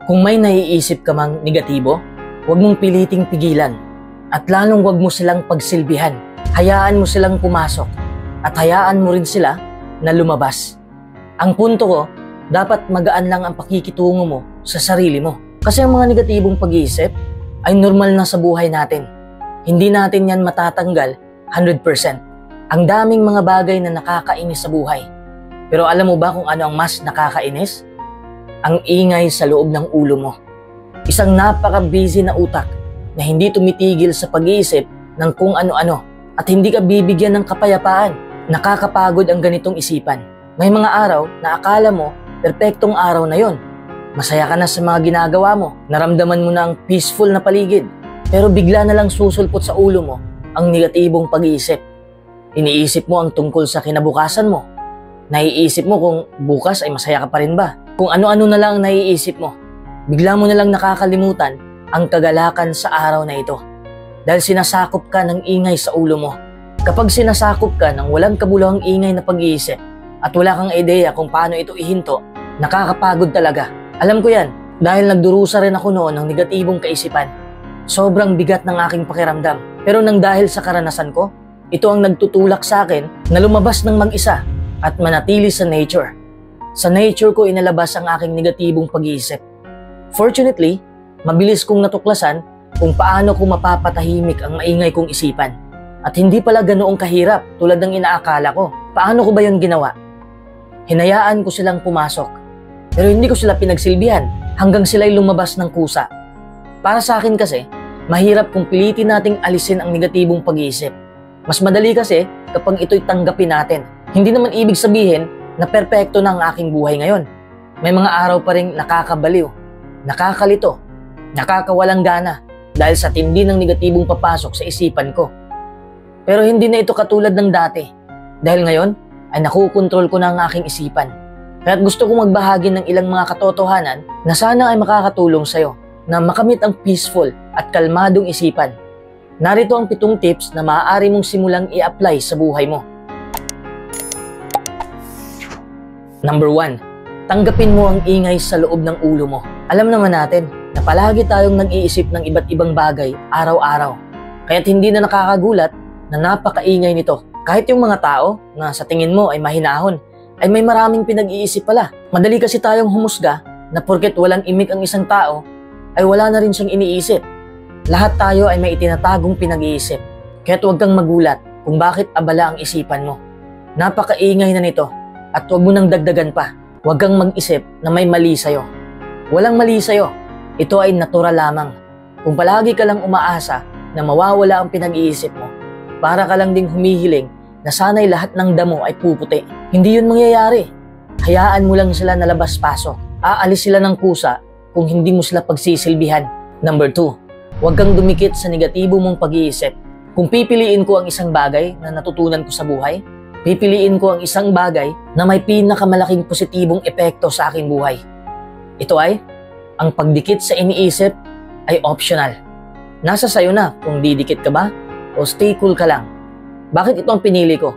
Kung may naiisip ka mang negatibo, huwag mong piliting pigilan at lalong huwag mo silang pagsilbihan. Hayaan mo silang pumasok at hayaan mo rin sila na lumabas. Ang punto ko, dapat magaan lang ang pakikitungo mo sa sarili mo. Kasi ang mga negatibong pag-iisip ay normal na sa buhay natin. Hindi natin yan matatanggal 100%. Ang daming mga bagay na nakakainis sa buhay. Pero alam mo ba kung ano ang mas nakakainis? Ang ingay sa loob ng ulo mo. Isang napaka-busy na utak na hindi tumitigil sa pag-iisip ng kung ano-ano at hindi ka bibigyan ng kapayapaan. Nakakapagod ang ganitong isipan. May mga araw na akala mo perpektong araw na yon. Masaya ka na sa mga ginagawa mo. Naramdaman mo na ang peaceful na paligid. Pero bigla na lang susulpot sa ulo mo ang negatibong pag-iisip. Iniisip mo ang tungkol sa kinabukasan mo. Naiisip mo kung bukas ay masaya ka pa rin ba. Kung ano-ano na lang ang naiisip mo. Bigla mo na lang nakakalimutan ang kagalakan sa araw na ito. Dahil sinasakop ka ng ingay sa ulo mo. Kapag sinasakop ka ng walang kabuluhang ingay na pag-iisip at wala kang ideya kung paano ito ihinto, nakakapagod talaga. Alam ko yan, dahil nagdurusa rin ako noon ng negatibong kaisipan. Sobrang bigat ng aking pakiramdam. Pero nang dahil sa karanasan ko, ito ang nagtutulak sa akin na lumabas ng mag-isa at manatili sa nature. Sa nature ko inalabas ang aking negatibong pag-iisip. Fortunately, mabilis kong natuklasan kung paano ko mapapatahimik ang maingay kong isipan. At hindi pala ganoong kahirap tulad ng inaakala ko. Paano ko ba yun ginawa? Hinayaan ko silang pumasok. Pero hindi ko sila pinagsilbihan hanggang sila'y lumabas ng kusa. Para sa akin kasi, mahirap kung pilitin nating alisin ang negatibong pag-iisip. Mas madali kasi kapag ito'y tanggapin natin. Hindi naman ibig sabihin na perpekto na ang aking buhay ngayon. May mga araw pa ring nakakabaliw, nakakalito, nakakawalang gana dahil sa tindi ng negatibong papasok sa isipan ko. Pero hindi na ito katulad ng dati dahil ngayon ay nakukontrol ko na ang aking isipan. Kaya't gusto kong magbahagi ng ilang mga katotohanan na sana ay makakatulong sa'yo na makamit ang peaceful at kalmadong isipan. Narito ang 7 tips na maaari mong simulang i-apply sa buhay mo. Number 1, tanggapin mo ang ingay sa loob ng ulo mo. Alam naman natin na palagi tayong nag-iisip ng iba't ibang bagay araw-araw. Kaya't hindi na nakakagulat na napakaingay nito. Kahit yung mga tao na sa tingin mo ay mahinahon, ay may maraming pinag-iisip pala. Madali kasi tayong humusga na porket walang imik ang isang tao, ay wala na rin siyang iniisip. Lahat tayo ay may itinatagong pinag-iisip. Kaya't huwag kang magulat kung bakit abala ang isipan mo. Napakaingay na nito. At huwag mo nang dagdagan pa. Huwag kang mag-isip na may mali sa'yo. Walang mali sa'yo. Ito ay natural lamang. Kung palagi ka lang umaasa na mawawala ang pinag-iisip mo, para ka lang ding humihiling na sana'y lahat ng damo ay puputi. Hindi yun mangyayari. Hayaan mo lang sila na labas-pasok. Aalis sila ng kusa kung hindi mo sila pagsisilbihan. Number 2, huwag kang dumikit sa negatibo mong pag-iisip. Kung pipiliin ko ang isang bagay na natutunan ko sa buhay, pipiliin ko ang isang bagay na may pinakamalaking positibong epekto sa aking buhay. Ito ay, ang pagdikit sa iniisip ay optional. Nasa sayo na kung didikit ka ba o stay cool ka lang. Bakit ito ang pinili ko?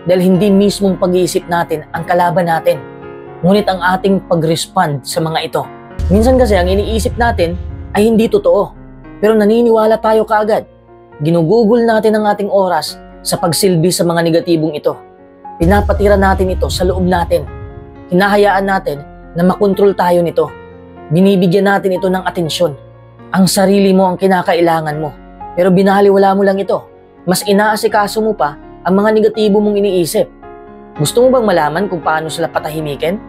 Dahil hindi mismong pag-iisip natin ang kalaban natin, ngunit ang ating pag-respond sa mga ito. Minsan kasi ang iniisip natin ay hindi totoo, pero naniniwala tayo kaagad. Ginugugol natin ang ating oras sa pagsilbi sa mga negatibong ito. Pinapatira natin ito sa loob natin. Hinahayaan natin na makontrol tayo nito. Binibigyan natin ito ng atensyon. Ang sarili mo ang kinakailangan mo. Pero binaliwala mo lang ito. Mas inaasikaso mo pa ang mga negatibo mong iniisip. Gusto mo bang malaman kung paano sila patahimikin?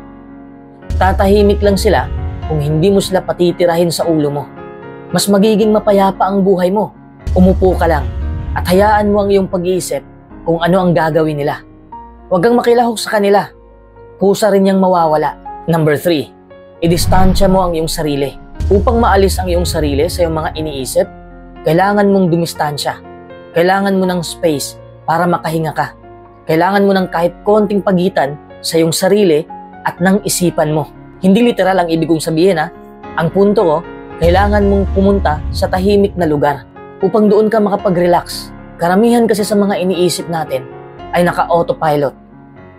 Tatahimik lang sila kung hindi mo sila patitirahin sa ulo mo. Mas magiging mapayapa ang buhay mo. Umupo ka lang at hayaan mo ang iyong pag-iisip kung ano ang gagawin nila. Huwag kang makilahok sa kanila. Kusa rin niyang mawawala. Number 3, idistansya mo ang iyong sarili. Upang maalis ang iyong sarili sa iyong mga iniisip, kailangan mong dumistansya. Kailangan mo ng space para makahinga ka. Kailangan mo ng kahit konting pagitan sa iyong sarili at ng isipan mo. Hindi literal ang ibig kong sabihin ha. Ang punto ko, kailangan mong pumunta sa tahimik na lugar upang doon ka makapag-relax. Karamihan kasi sa mga iniisip natin ay naka-autopilot.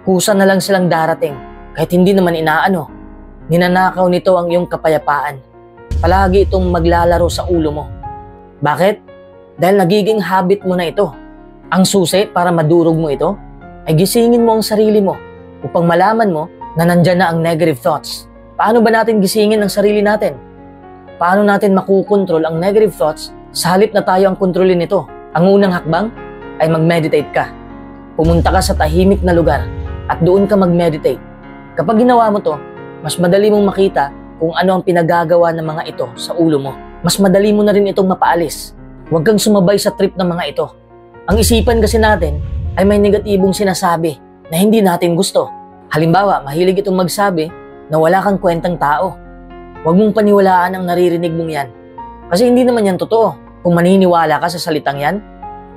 Kusa na lang silang darating kahit hindi naman inaano. Ninanakaw nito ang iyong kapayapaan. palagi itong maglalaro sa ulo mo. Bakit? Dahil nagiging habit mo na ito. Ang susi para madurog mo ito ay gisingin mo ang sarili mo upang malaman mo na nandyan na ang negative thoughts. Paano ba natin gisingin ang sarili natin? Paano natin makukontrol ang negative thoughts sa halip na tayo ang kontrolin nito? Ang unang hakbang ay mag-meditate ka. Pumunta ka sa tahimik na lugar at doon ka mag-meditate. Kapag ginawa mo to, mas madali mong makita kung ano ang pinagagawa ng mga ito sa ulo mo. Mas madali mo na rin itong mapaalis. Huwag kang sumabay sa trip ng mga ito. Ang isipan kasi natin ay may negatibong sinasabi na hindi natin gusto. Halimbawa, mahilig itong magsabi na wala kang kwentang tao. Huwag mong paniwalaan ang naririnig mong yan. Kasi hindi naman yan totoo. Kung maniniwala ka sa salitang yan,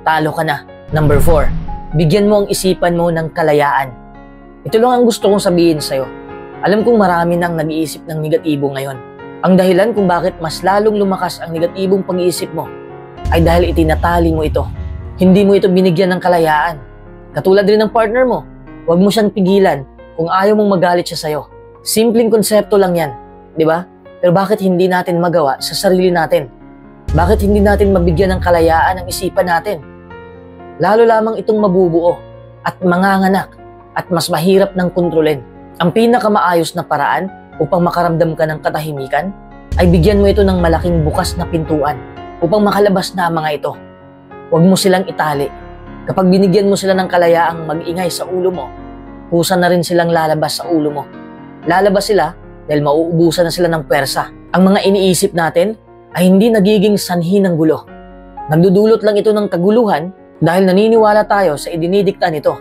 talo ka na. Number 4, bigyan mo ang isipan mo ng kalayaan. Ito lang ang gusto kong sabihin sa'yo. Alam kong marami nang nag-iisip ng negatibo ngayon. Ang dahilan kung bakit mas lalong lumakas ang negatibong pag-iisip mo ay dahil itinatali mo ito. Hindi mo ito binigyan ng kalayaan. Katulad rin ng partner mo, huwag mo siyang pigilan kung ayaw mong magalit siya sa'yo. Simpleng konsepto lang yan, di ba? Pero bakit hindi natin magawa sa sarili natin? Bakit hindi natin mabigyan ng kalayaan ang isipan natin? Lalo lamang itong mabubuo at manganganak at mas mahirap ng kontrolin. Ang pinakamaayos na paraan upang makaramdam ka ng katahimikan ay bigyan mo ito ng malaking bukas na pintuan upang makalabas na ang mga ito. Huwag mo silang itali. Kapag binigyan mo sila ng kalayaang mag-ingay sa ulo mo, kusa na rin silang lalabas sa ulo mo. Lalabas sila dahil mauubusan na sila ng pwersa. Ang mga iniisip natin ay hindi nagiging sanhi ng gulo. Nagdudulot lang ito ng kaguluhan dahil naniniwala tayo sa idinidikta nito.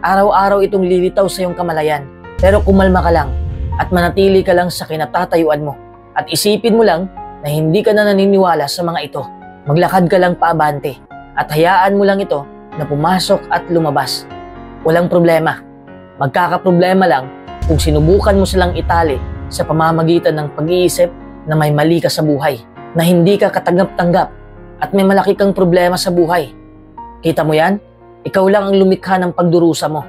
Araw-araw itong lilitaw sa iyong kamalayan. Pero kumalma ka lang at manatili ka lang sa kinatatayuan mo. At isipin mo lang na hindi ka na naniniwala sa mga ito. Maglakad ka lang paabante at hayaan mo lang ito na pumasok at lumabas. Walang problema. Magkakaproblema lang kung sinubukan mo silang itali sa pamamagitan ng pag-iisip na may mali ka sa buhay, na hindi ka katanggap-tanggap at may malaki kang problema sa buhay. Kita mo yan? Ikaw lang ang lumikha ng pagdurusa mo.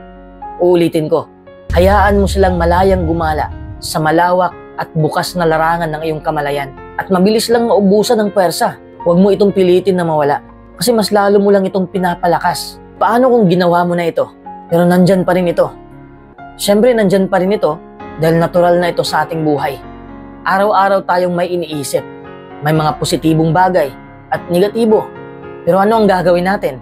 Uulitin ko. Hayaan mo silang malayang gumala sa malawak at bukas na larangan ng iyong kamalayan at mabilis lang maubusan ng pwersa. Huwag mo itong pilitin na mawala kasi mas lalo mo lang itong pinapalakas. Paano kung ginawa mo na ito pero nandyan pa rin ito? Siyempre nandyan pa rin ito dahil natural na ito sa ating buhay. Araw-araw tayong may iniisip. May mga positibong bagay at negatibo. Pero ano ang gagawin natin?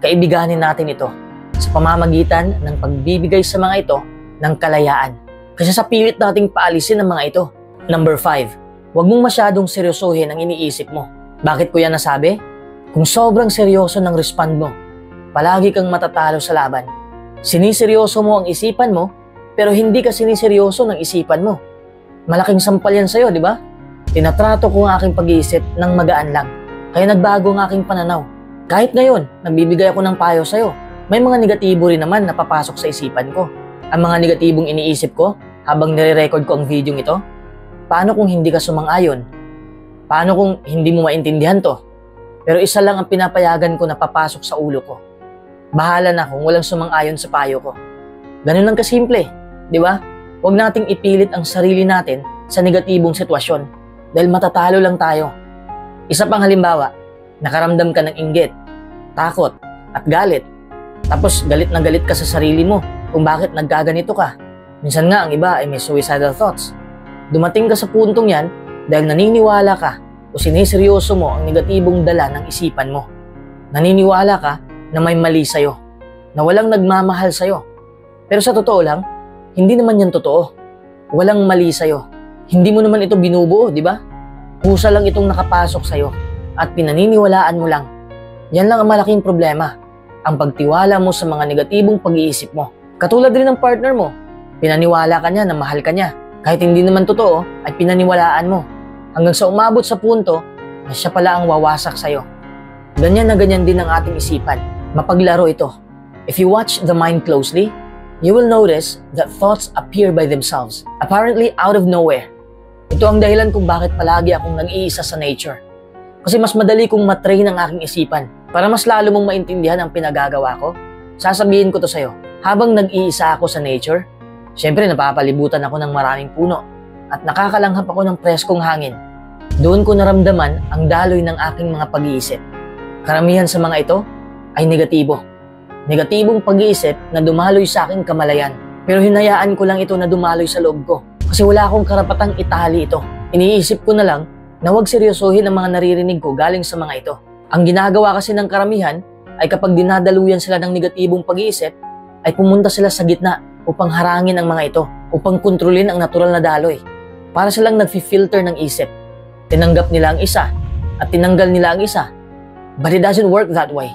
Kaibiganin natin ito sa pamamagitan ng pagbibigay sa mga ito ng kalayaan. Kasi sa pilit nating paalisin ang mga ito. Number 5, huwag mong masyadong seryosohin ang iniisip mo. Bakit ko yan nasabi? Kung sobrang seryoso ng respond mo, palagi kang matatalo sa laban. Siniseryoso mo ang isipan mo, pero hindi ka siniseryoso ng isipan mo. Malaking sampal yan sa'yo, di ba? Tinatrato ko ang aking pag-iisip ng magaan lang. Kaya nagbago ang aking pananaw. Kahit ngayon, nagbibigay ako ng payo sa'yo. May mga negatibo rin naman na papasok sa isipan ko. Ang mga negatibong iniisip ko habang nire-record ko ang video ito, paano kung hindi ka sumang-ayon? Paano kung hindi mo maintindihan to? Pero isa lang ang pinapayagan ko na papasok sa ulo ko. Bahala na kung walang sumang-ayon sa payo ko. Ganun lang kasimple, di ba? Huwag nating ipilit ang sarili natin sa negatibong sitwasyon dahil matatalo lang tayo. Isa pang halimbawa, nakaramdam ka ng inggit, takot, at galit. Tapos galit na galit ka sa sarili mo kung bakit nagkaganito ka. Minsan nga ang iba ay may suicidal thoughts. Dumating ka sa puntong yan dahil naniniwala ka o siniseryoso mo ang negatibong dala ng isipan mo. Naniniwala ka na may mali sa'yo, na walang nagmamahal sa'yo. Pero sa totoo lang, hindi naman yan totoo. Walang mali sa'yo. Hindi mo naman ito binubuo, di ba? Kusa lang itong nakapasok sa'yo at pinaniniwalaan mo lang. Yan lang ang malaking problema. Ang pagtiwala mo sa mga negatibong pag-iisip mo. Katulad rin ng partner mo, pinaniwala ka niya na mahal ka niya. Kahit hindi naman totoo, ay pinaniwalaan mo. Hanggang sa umabot sa punto na siya pala ang wawasak sa'yo. Ganyan na ganyan din ang ating isipan. Mapaglaro ito. If you watch the mind closely, you will notice that thoughts appear by themselves, apparently out of nowhere. Ito ang dahilan kung bakit palagi akong nag-iisa sa nature. Kasi mas madali kong matrain ang aking isipan. Para mas lalo mong maintindihan ang pinagagawa ko, sasabihin ko to sa'yo. Habang nag-iisa ako sa nature, syempre napapalibutan ako ng maraming puno at nakakalanghap ako ng preskong hangin. Doon ko naramdaman ang daloy ng aking mga pag-iisip. Karamihan sa mga ito ay negatibo. Negatibong pag-iisip na dumaloy sa aking kamalayan. Pero hinayaan ko lang ito na dumaloy sa loob ko. Kasi wala akong karapatang itali ito. Iniisip ko na lang na huwag seryosohin ang mga naririnig ko galing sa mga ito. Ang ginagawa kasi ng karamihan ay kapag dinadaluyan sila ng negatibong pag-iisip, ay pumunta sila sa gitna upang harangin ang mga ito, upang kontrolin ang natural na daloy. Para silang nag-filter ng isip. Tinanggap nila ang isa at tinanggal nila ang isa. But it doesn't work that way.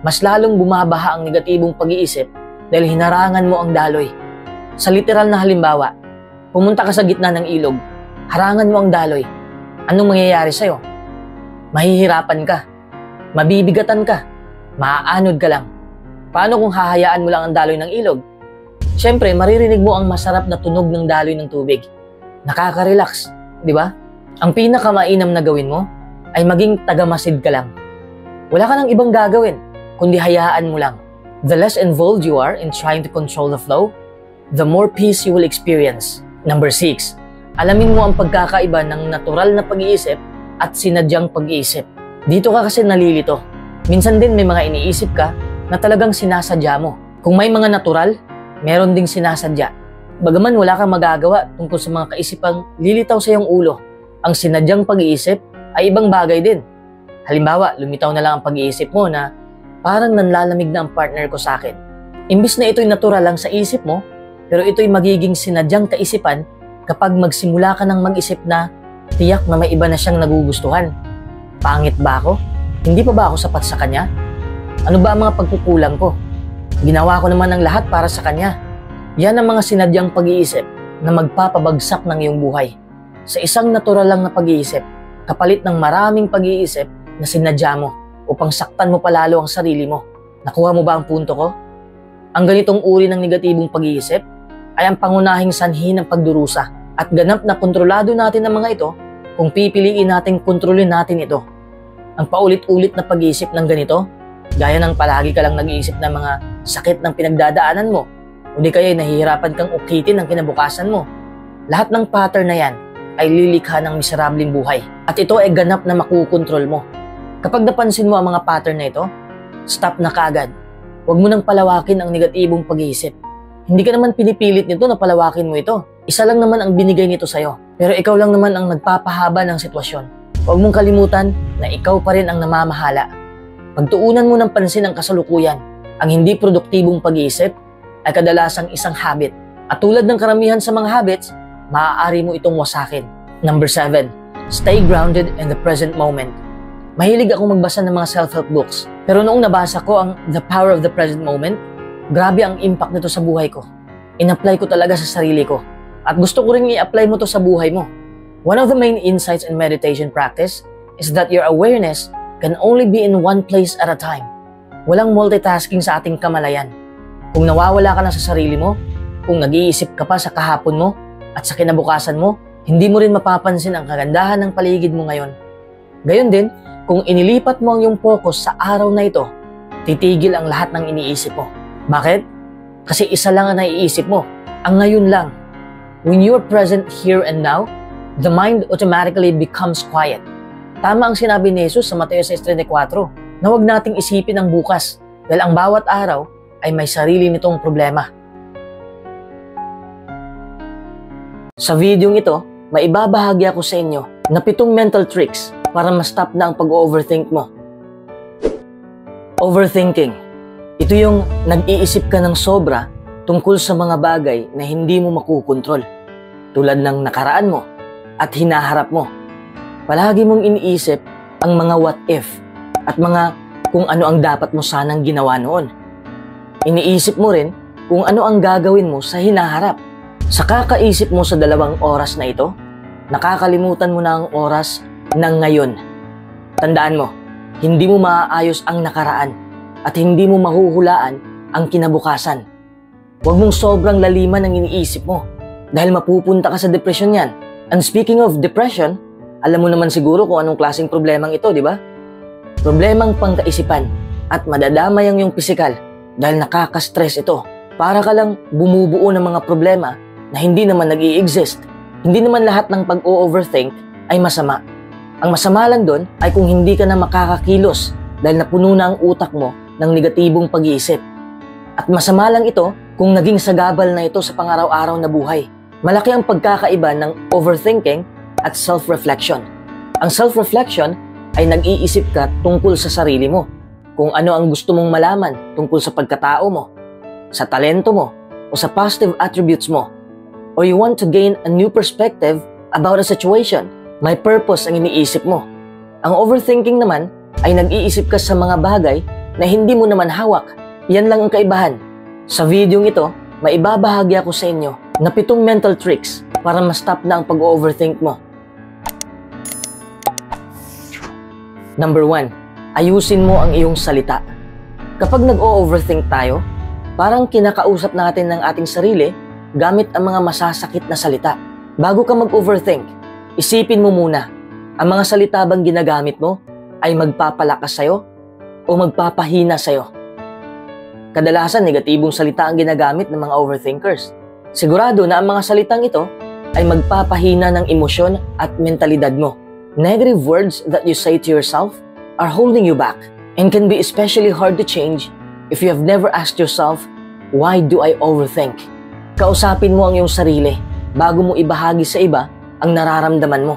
Mas lalong bumabaha ang negatibong pag-iisip dahil hinarangan mo ang daloy. Sa literal na halimbawa, pumunta ka sa gitna ng ilog, harangan mo ang daloy. Anong mangyayari sa'yo? Mahihirapan ka, mabibigatan ka, maaanod ka lang. Paano kung hahayaan mo lang ang daloy ng ilog? Siyempre, maririnig mo ang masarap na tunog ng daloy ng tubig. Nakaka-relax, di ba? Ang pinakamainam na gawin mo ay maging tagamasid ka lang. Wala ka nang ibang gagawin, kundi hayaan mo lang. The less involved you are in trying to control the flow, the more peace you will experience. Number 6, alamin mo ang pagkakaiba ng natural na pag-iisip at sinadyang pag-iisip. Dito ka kasi nalilito. Minsan din may mga iniisip ka na talagang sinasadya mo. Kung may mga natural, meron ding sinasadya. Bagaman wala kang magagawa tungkol sa mga kaisipang lilitaw sa iyong ulo, ang sinadyang pag-iisip ay ibang bagay din. Halimbawa, lumitaw na lang ang pag-iisip mo na parang nanlalamig na ang partner ko sa akin. Imbis na ito'y natural lang sa isip mo, pero ito'y magiging sinadyang kaisipan kapag magsimula ka ng mag-isip na tiyak na may iba na siyang nagugustuhan. Pangit ba ako? Hindi pa ba ako sapat sa kanya? Ano ba ang mga pagkukulang ko? Ginawa ko naman ang lahat para sa kanya. Yan ang mga sinadyang pag-iisip na magpapabagsak ng iyong buhay. Sa isang natural lang na pag-iisip, kapalit ng maraming pag-iisip na sinadya mo upang saktan mo palalo ang sarili mo. Nakuha mo ba ang punto ko? Ang ganitong uri ng negatibong pag-iisip ay ang pangunahing sanhi ng pagdurusa at ganap na kontrolado natin ang mga ito kung pipiliin natin kontrolin natin ito. Ang paulit-ulit na pag-iisip ng ganito, gaya ng palagi ka lang nag-iisip ng mga sakit ng pinagdadaanan mo, o di kaya nahihirapan kang ukitin ang kinabukasan mo. Lahat ng pattern na yan ay lilikha ng miserableng buhay. At ito ay ganap na makukontrol mo. Kapag napansin mo ang mga pattern na ito, stop na kaagad. Huwag mo nang palawakin ang negatibong pag-iisip. Hindi ka naman pinipilit nito na palawakin mo ito. Isa lang naman ang binigay nito sa'yo. Pero ikaw lang naman ang nagpapahaba ng sitwasyon. Huwag mong kalimutan na ikaw pa rin ang namamahala. Pagtuunan mo ng pansin ang kasalukuyan. Ang hindi produktibong pag-iisip ay kadalasang isang habit. At tulad ng karamihan sa mga habits, maaari mo itong wasakin. Number 7, stay grounded in the present moment. Mahilig akong magbasa ng mga self-help books. Pero noong nabasa ko ang The Power of the Present Moment, grabe ang impact nito sa buhay ko. In-apply ko talaga sa sarili ko. At gusto ko rin i-apply mo to sa buhay mo. One of the main insights in meditation practice is that your awareness can only be in one place at a time. Walang multitasking sa ating kamalayan. Kung nawawala ka na sa sarili mo, kung nag-iisip ka pa sa kahapon mo, at sa kinabukasan mo, hindi mo rin mapapansin ang kagandahan ng paligid mo ngayon. Gayon din, kung inilipat mo ang iyong focus sa araw na ito, titigil ang lahat ng iniisip mo. Bakit? Kasi isa lang ang naiisip mo, ang ngayon lang. When you're present here and now, the mind automatically becomes quiet. Tama ang sinabi ni Jesus sa Mateo 6:34, na huwag nating isipin ang bukas dahil ang bawat araw ay may sarili nitong problema. Sa videong ito, maibabahagi ako sa inyo na 7 mental tricks para ma-stop na ang pag-overthink mo. Overthinking. Ito yung nag-iisip ka ng sobra tungkol sa mga bagay na hindi mo makukontrol, tulad ng nakaraan mo at hinaharap mo. Palagi mong iniisip ang mga what if at mga kung ano ang dapat mo sanang ginawa noon. Iniisip mo rin kung ano ang gagawin mo sa hinaharap. Sa kakaisip mo sa 2 oras na ito, nakakalimutan mo na ang oras ng ngayon. Tandaan mo, hindi mo maaayos ang nakaraan at hindi mo mahuhulaan ang kinabukasan. Huwag mong sobrang laliman ang iniisip mo dahil mapupunta ka sa depression yan. And speaking of depression, alam mo naman siguro kung anong klaseng problemang ito, di ba? Problemang pangkaisipan at madadamay ang iyong pisikal dahil nakaka-stress ito. Para ka lang bumubuo ng mga problema na hindi naman nag-i-exist. Hindi naman lahat ng pag-o-overthink ay masama. Ang masama lang doon ay kung hindi ka na makakakilos dahil napuno na ang utak mo ng negatibong pag-iisip. At masama lang ito kung naging sagabal na ito sa pangaraw-araw na buhay. Malaki ang pagkakaiba ng overthinking at self-reflection. Ang self-reflection ay nag-iisip ka tungkol sa sarili mo, kung ano ang gusto mong malaman tungkol sa pagkatao mo, sa talento mo, o sa positive attributes mo. Or you want to gain a new perspective about a situation. May purpose ang iniisip mo. Ang overthinking naman ay nag-iisip ka sa mga bagay na hindi mo naman hawak. Yan lang ang kaibahan. Sa videong ito, maibabahagi ako sa inyo na 7 mental tricks para ma-stop na ang pag-overthink mo. Number 1, ayusin mo ang iyong salita. Kapag nag-overthink tayo, parang kinakausap natin ng ating sarili gamit ang mga masasakit na salita. Bago ka mag-overthink, isipin mo muna, ang mga salita bang ginagamit mo ay magpapalakas sa'yo o magpapahina sa'yo? Kadalasan, negatibong salita ang ginagamit ng mga overthinkers. Sigurado na ang mga salitang ito ay magpapahina ng emosyon at mentalidad mo. Negative words that you say to yourself are holding you back and can be especially hard to change if you have never asked yourself, why do I overthink? Kausapin mo ang iyong sarili bago mo ibahagi sa iba ang nararamdaman mo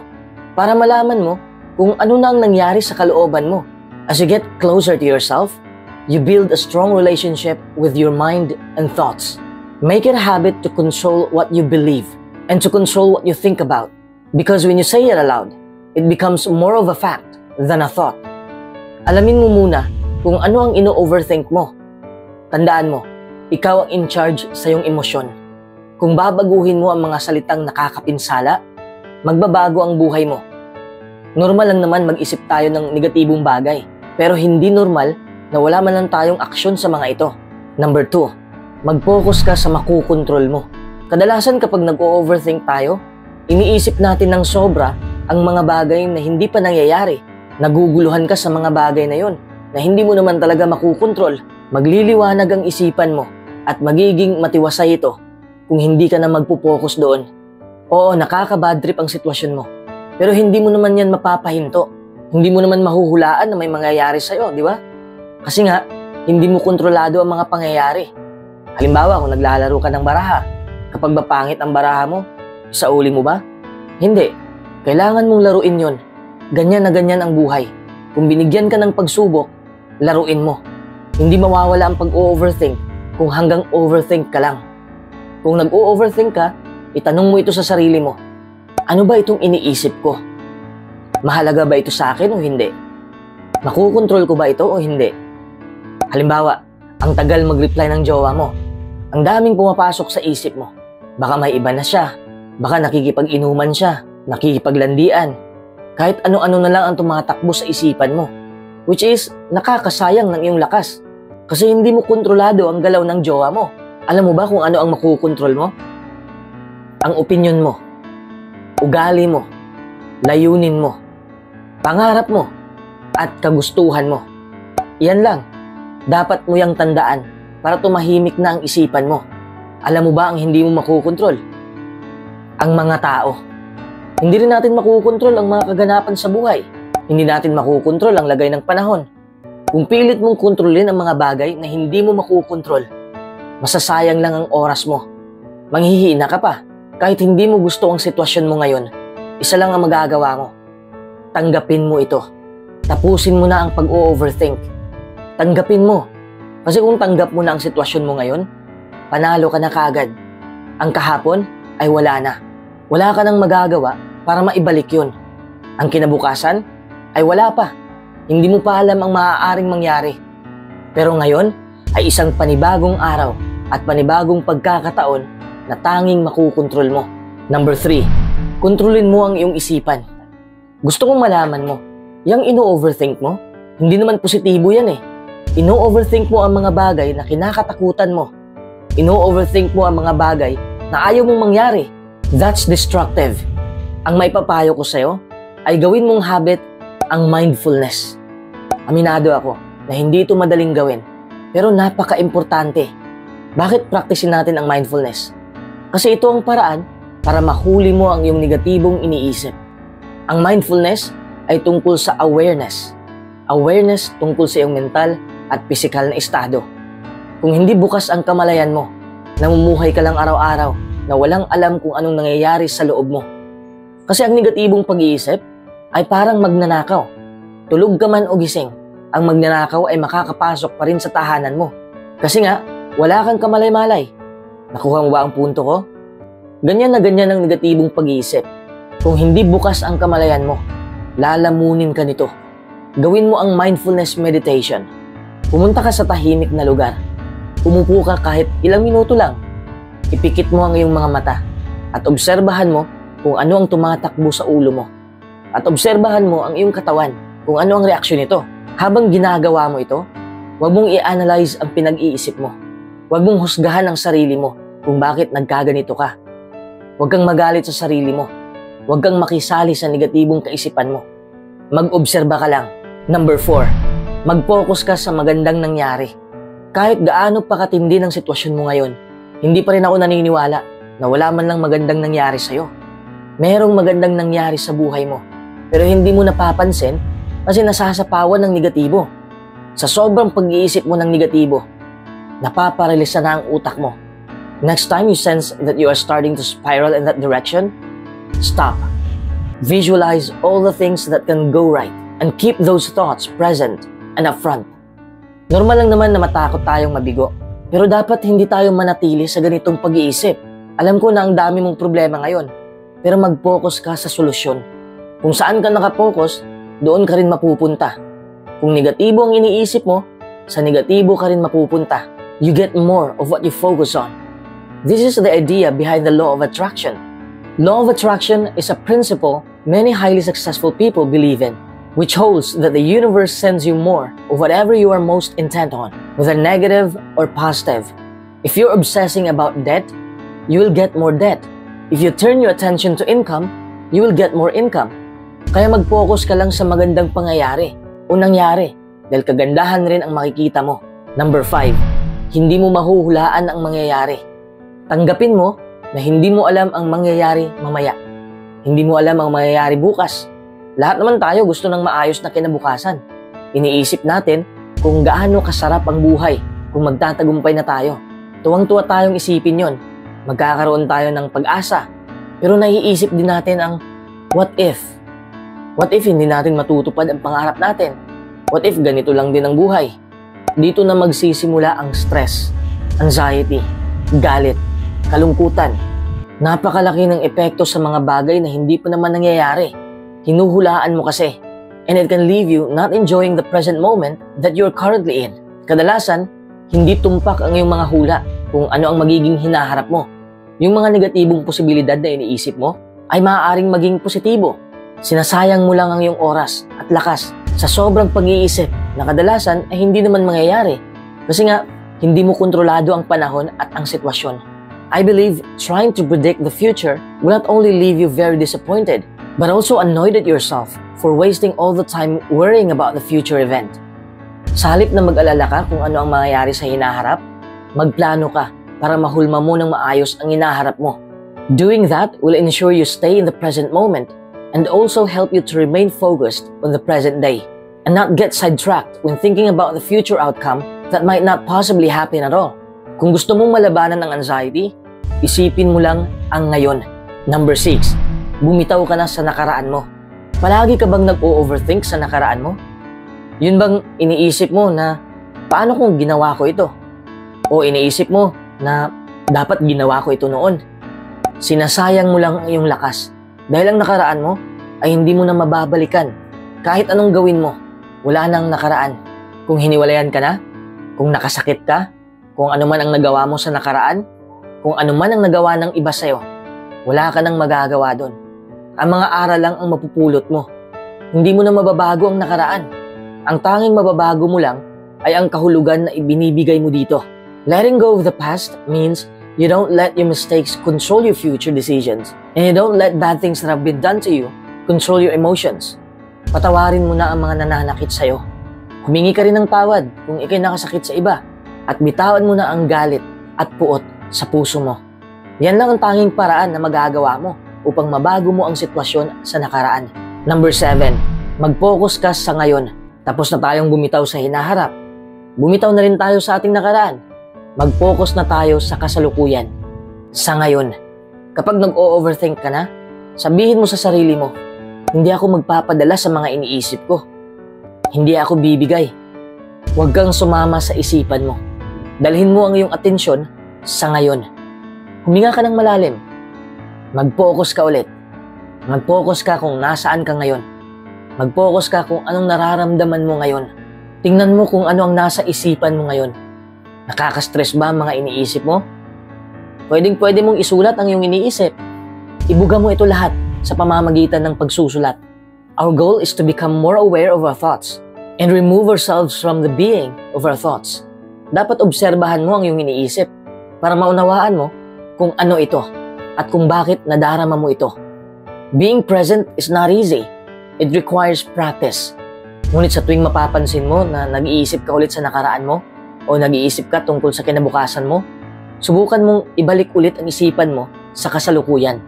para malaman mo kung ano na ang nangyari sa kalooban mo. As you get closer to yourself, you build a strong relationship with your mind and thoughts. Make it a habit to control what you believe and to control what you think about. Because when you say it aloud, it becomes more of a fact than a thought. Alamin mo muna kung ano ang ino-overthink mo. Tandaan mo, ikaw ang in charge sa iyong emosyon. Kung babaguhin mo ang mga salitang nakakapinsala, magbabago ang buhay mo. Normal lang naman mag-isip tayo ng negatibong bagay, pero hindi normal na wala man lang tayong aksyon sa mga ito. Number 2, mag-focus ka sa makukontrol mo. Kadalasan kapag nag-overthink tayo, iniisip natin ng sobra ang mga bagay na hindi pa nangyayari. Naguguluhan ka sa mga bagay na yon na hindi mo naman talaga makukontrol. Magliliwanag ang isipan mo at magiging matiwasay ito kung hindi ka na magpo-focus doon. Oo, nakaka-bad trip ang sitwasyon mo. Pero hindi mo naman yan mapapahinto. Hindi mo naman mahuhulaan na may mangyayari sa'yo, di ba? Kasi nga, hindi mo kontrolado ang mga pangyayari. Halimbawa, kung naglalaro ka ng baraha, kapag mapangit ang baraha mo, isauli mo ba? Hindi. Kailangan mong laruin yon. Ganyan na ganyan ang buhay. Kung binigyan ka ng pagsubok, laruin mo. Hindi mawawala ang pag-overthink kung hanggang overthink ka lang. Kung nag-overthink ka, itanong mo ito sa sarili mo. Ano ba itong iniisip ko? Mahalaga ba ito sa akin o hindi? Makukontrol ko ba ito o hindi? Halimbawa, ang tagal mag-reply ng jowa mo. Ang daming pumapasok sa isip mo. Baka may iba na siya. Baka nakikipag-inuman siya. Nakikipaglandian. Kahit ano-ano na lang ang tumatakbo sa isipan mo. Which is, nakakasayang ng iyong lakas. Kasi hindi mo kontrolado ang galaw ng jowa mo. Alam mo ba kung ano ang makukontrol mo? Ang opinyon mo. Ugali mo. Layunin mo. Pangarap mo. At kagustuhan mo. Yan lang. Dapat mo yang tandaan para tumahimik na ang isipan mo. Alam mo ba ang hindi mo makukontrol? Ang mga tao. Hindi rin natin makukontrol ang mga kaganapan sa buhay. Hindi natin makukontrol ang lagay ng panahon. Kung pilit mong kontrolin ang mga bagay na hindi mo makukontrol, masasayang lang ang oras mo. Manghihina ka pa. Kahit hindi mo gusto ang sitwasyon mo ngayon, isa lang ang magagawa mo. Tanggapin mo ito. Tapusin mo na ang pag-overthink. Tanggapin mo. Kasi kung tanggap mo na ang sitwasyon mo ngayon, panalo ka na kaagad. Ang kahapon ay wala na. Wala ka nang magagawa para maibalik yun. Ang kinabukasan ay wala pa. Hindi mo pa alam ang maaaring mangyari. Pero ngayon ay isang panibagong araw at panibagong pagkakataon na tanging makukontrol mo. Number 3, kontrolin mo ang iyong isipan. Gusto kong malaman mo, yung ino-overthink mo, hindi naman positibo yan eh. Ino-overthink mo ang mga bagay na kinakatakutan mo. Ino-overthink mo ang mga bagay na ayaw mong mangyari. That's destructive. Ang maipapayo ko sa'yo ay gawin mong habit ang mindfulness. Aminado ako na hindi ito madaling gawin, pero napaka-importante. Bakit practicein natin ang mindfulness? Kasi ito ang paraan para mahuli mo ang iyong negatibong iniisip. Ang mindfulness ay tungkol sa awareness. Awareness tungkol sa iyong mental at pisikal na estado. Kung hindi bukas ang kamalayan mo, namumuhay ka lang araw-araw na walang alam kung anong nangyayari sa loob mo. Kasi ang negatibong pag-iisip ay parang magnanakaw. Tulog ka man o gising, ang magnanakaw ay makakapasok pa rin sa tahanan mo. Kasi nga, wala kang kamalay-malay. Nakuha mo ba ang punto ko? Ganyan na ganyan ang negatibong pag-iisip. Kung hindi bukas ang kamalayan mo, lalamunin ka nito. Gawin mo ang mindfulness meditation. Pumunta ka sa tahimik na lugar. Umupo ka kahit ilang minuto lang. Ipikit mo ang iyong mga mata at obserbahan mo kung ano ang tumatakbo sa ulo mo. At obserbahan mo ang iyong katawan kung ano ang reaksyon nito. Habang ginagawa mo ito, huwag mong i-analyze ang pinag-iisip mo. Huwag mong husgahan ang sarili mo kung bakit nagkaganito ka. Huwag kang magalit sa sarili mo. Huwag kang makisali sa negatibong kaisipan mo. Mag-obserba ka lang. Number 4, mag-focus ka sa magandang nangyari. Kahit gaano pa katindi ng sitwasyon mo ngayon, hindi pa rin ako naniniwala na wala man lang magandang nangyari sa'yo. Merong magandang nangyari sa buhay mo, pero hindi mo napapansin kasi nasasapawan ng negatibo. Sa sobrang pag-iisip mo ng negatibo, napaparalisa na ang utak mo. Next time you sense that you are starting to spiral in that direction, stop. Visualize all the things that can go right and keep those thoughts present and upfront. Normal lang naman na matakot tayong mabigo, pero dapat hindi tayo manatili sa ganitong pag-iisip. Alam ko na ang dami mong problema ngayon, pero mag-focus ka sa solusyon. Kung saan ka nakapokus, doon ka rin mapupunta. Kung negatibo ang iniisip mo, sa negatibo ka rin mapupunta. You get more of what you focus on. This is the idea behind the law of attraction. Law of attraction is a principle many highly successful people believe in, which holds that the universe sends you more of whatever you are most intent on, whether negative or positive. If you're obsessing about debt, you will get more debt. If you turn your attention to income, you will get more income. Kaya mag-focus ka lang sa magandang pangyayari o nangyari dahil kagandahan rin ang makikita mo. Number 5, hindi mo mahuhulaan ang mangyayari. Tanggapin mo na hindi mo alam ang mangyayari mamaya. Hindi mo alam ang mangyayari bukas. Lahat naman tayo gusto ng maayos na kinabukasan. Iniisip natin kung gaano kasarap ang buhay kung magtatagumpay na tayo. Tuwang-tuwa tayong isipin yon. Magkakaroon tayo ng pag-asa. Pero naiisip din natin ang what if? What if hindi natin matutupad ang pangarap natin? What if ganito lang din ang buhay? Dito na magsisimula ang stress, anxiety, galit, kalungkutan. Napakalaki ng epekto sa mga bagay na hindi pa naman nangyayari. Hinuhulaan mo kasi. And it can leave you not enjoying the present moment that you're currently in. Kadalasan, hindi tumpak ang iyong mga hula kung ano ang magiging hinaharap mo. Yung mga negatibong posibilidad na iniisip mo ay maaaring maging positibo. Sinasayang mo lang ang iyong oras at lakas sa sobrang pag-iisip na kadalasan ay hindi naman mangyayari. Kasi nga, hindi mo kontrolado ang panahon at ang sitwasyon. I believe trying to predict the future will not only leave you very disappointed, but also annoyed at yourself for wasting all the time worrying about the future event. Sa halip na mag-alala ka kung ano ang mangyayari sa hinaharap, magplano ka para mahulma mo ng maayos ang hinaharap mo. Doing that will ensure you stay in the present moment and also help you to remain focused on the present day and not get sidetracked when thinking about the future outcome that might not possibly happen at all. Kung gusto mong malabanan ang anxiety, isipin mo lang ang ngayon. Number 6, bumitaw ka na sa nakaraan mo. Palagi ka bang nag-o-overthink sa nakaraan mo? Yun bang iniisip mo na paano kung ginawa ko ito? O iniisip mo na dapat ginawa ko ito noon? Sinasayang mo lang ang iyong lakas dahil ang nakaraan mo ay hindi mo na mababalikan. Kahit anong gawin mo, wala nang nakaraan. Kung hiniwalayan ka na, kung nakasakit ka, kung ano man ang nagawa mo sa nakaraan, kung ano man ang nagawa ng iba sa'yo, wala ka nang magagawa doon. Ang mga aral lang ang mapupulot mo. Hindi mo na mababago ang nakaraan. Ang tanging mababago mo lang ay ang kahulugan na ibinibigay mo dito. Letting go of the past means you don't let your mistakes control your future decisions, and you don't let bad things that have been done to you control your emotions. Patawarin mo na ang mga nananakit sa'yo. Humingi ka rin ng tawad kung ikay nakasakit sa iba, at bitawan mo na ang galit at puot sa puso mo. Yan lang ang tanging paraan na magagawa mo upang mabago mo ang sitwasyon sa nakaraan. Number 7, Mag-focus ka sa ngayon. Tapos na tayong bumitaw sa hinaharap. Bumitaw na rin tayo sa ating nakaraan. Mag-focus na tayo sa kasalukuyan. Sa ngayon. Kapag nag-o-overthink ka na, sabihin mo sa sarili mo, hindi ako magpapadala sa mga iniisip ko. Hindi ako bibigay. Huwag kang sumama sa isipan mo. Dalhin mo ang iyong atensyon sa ngayon. Huminga ka ng malalim. Mag-focus ka ulit. Mag-focus ka kung nasaan ka ngayon. Mag-focus ka kung anong nararamdaman mo ngayon. Tingnan mo kung ano ang nasa isipan mo ngayon. Nakaka-stress ba ang mga iniisip mo? Pwedeng-pwede mong isulat ang iyong iniisip. Ibuga mo ito lahat sa pamamagitan ng pagsusulat. Our goal is to become more aware of our thoughts and remove ourselves from the being of our thoughts. Dapat obserbahan mo ang iyong iniisip para maunawaan mo kung ano ito at kung bakit nadarama mo ito. Being present is not easy. It requires practice. Ngunit sa tuwing mapapansin mo na nag-iisip ka ulit sa nakaraan mo o nag-iisip ka tungkol sa kinabukasan mo, subukan mong ibalik ulit ang isipan mo sa kasalukuyan.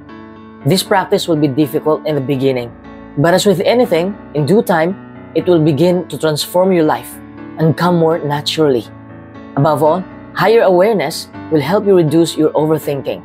This practice will be difficult in the beginning, but as with anything, in due time, it will begin to transform your life and come more naturally. Above all, higher awareness will help you reduce your overthinking.